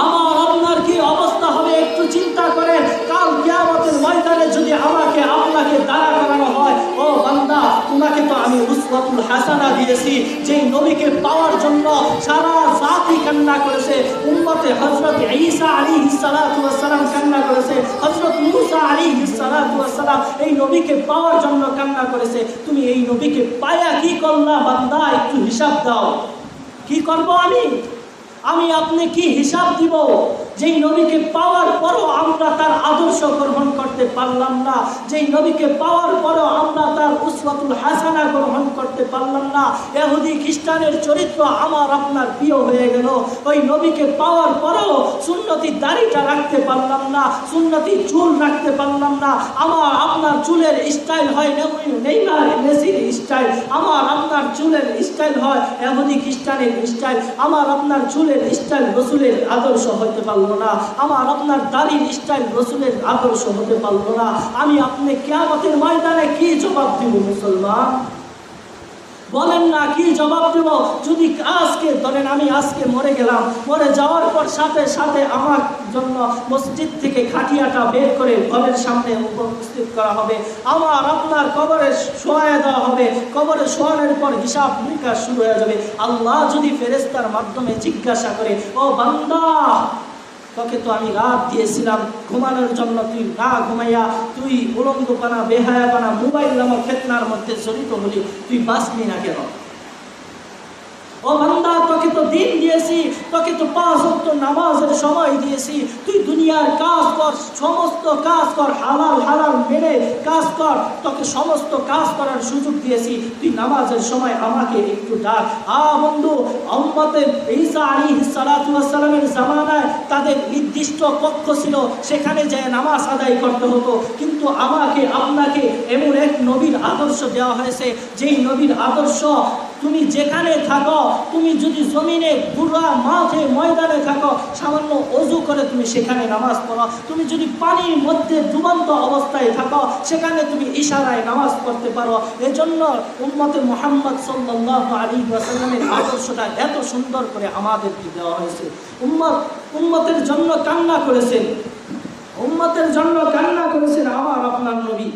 আমার আপনার কি অবস্থা হবে একটু চিন্তা করেন। কাল কিয়ামতের ময়দানে যদি আমাকে আপনাকে দাঁড়া করানো হয়, ও বান্দা তোমাকে তো আমি উসওয়াতুল হাসানা দিয়েছি, যেই নবীকে পাওয়ার জন্য সারা জাতি কান্না করেছে। উম্মতে হযরত ঈসা আলাইহিস সালাতু ওয়াস সালাম কান্না করেছে, হযরত মূসা আলাইহিস সালাতু ওয়াস সালাম এই নবীকে পাওয়ার জন্য কান্না করেছে। তুমি এই নবীকে পায়া কি করলা বান্দা, একটু হিসাব দাও। কি করব আমি আপনি কি হিসাব দিব? যেই নবীকে পাওয়ার পরও আমরা তার আদর্শ গ্রহণ করতে পারলাম না, যেই নবীকে পাওয়ার পরও আমরা তার উসওয়াতুল হাসানা গ্রহণ করতে পারলাম না। ইহুদি খ্রিস্টানের চরিত্র আমার আপনার প্রিয় হয়ে গেল, ওই নবীকে পাওয়ার পরও সুন্নতি দাড়িটা রাখতে পারলাম না, সুন্নতি চুল রাখতে পারলাম না। আমার আপনার চুলের স্টাইল হয় নেইমার মেসির স্টাইল, আমার আপনার চুলের স্টাইল হয় ইহুদি খ্রিস্টানের স্টাইল, আমার আপনার চুলের স্টাইল রসুলের আদর্শ হতে পারল না, আমার আপনার দাড়ির স্টাইল রসুলের আদর্শ হতে পারল না। আমি আপনি কিয়ামতের ময়দানে কি জবাব দিব মুসলমান? বলেন না, কি জবাব দেব? যদি আজকে ধরেন আমি আজকে মরে গেলাম, মরে যাওয়ার পর সাথে সাথে আমার জন্য মসজিদ থেকে খাটিয়াটা বের করে ঘরের সামনে উপস্থিত করা হবে, আমার আপনার কবরে শোয়া দেওয়া হবে, কবরে শোয়ানোর পর হিসাব নিকাশ শুরু হয়ে যাবে। আল্লাহ যদি ফেরেশতার মাধ্যমে জিজ্ঞাসা করে, ও বান্দা তোকে তো আমি রাত দিয়েছিলাম ঘুমানোর জন্য, তুই না ঘুমাইয়া তুই উলঙ্গপানা বেহায়াপানা মোবাইল নামক ফিতনার মধ্যে জড়িত হলি, তুই বাঁচলি না কেন? ও বান্দা তোকে তো দিন দিয়েছি, তোকে তো 5 ওয়াক্ত নামাজের সময় দিয়েছি, তুই দুনিয়ার কাজ কর, সমস্ত কাজ কর, হালাল হালাল মেনে কাজ কর, তোকে সমস্ত কাজ করার সুযোগ দিয়েছি, তুই নামাজের সময় আমাকে একটু ডাক। বন্ধু, উম্মতে ঈসা আলাইহিস সালাতু ওয়াস সালামের জামানায় তাদের নির্দিষ্ট কক্ষ ছিল, সেখানে যেয়ে নামাজ আদায় করতে হতো। কিন্তু আমাকে আপনাকে এমন এক নবীর আদর্শ দেওয়া হয়েছে, যেই নবীর আদর্শ তুমি যেখানে থাকো, তুমি যদি জমিনে পুরা মাঠে ময়দানে থাকো, সামান্য ওযু করে তুমি সেখানে নামাজ পড়ো, তুমি যদি পানির মধ্যে ডুবন্ত অবস্থায় থাকো, সেখানে তুমি ইশারায় নামাজ পড়তে পারো। এজন্য উম্মতে মুহাম্মদ সাল্লাল্লাহু আলাইহি ওয়াসাল্লামের আদর্শটা এত সুন্দর করে আমাদেরকে দেওয়া হয়েছে। উম্মতের জন্য কান্না করেছেন, উম্মতের জন্য কান্না করেছেন আমার আপনার নবী।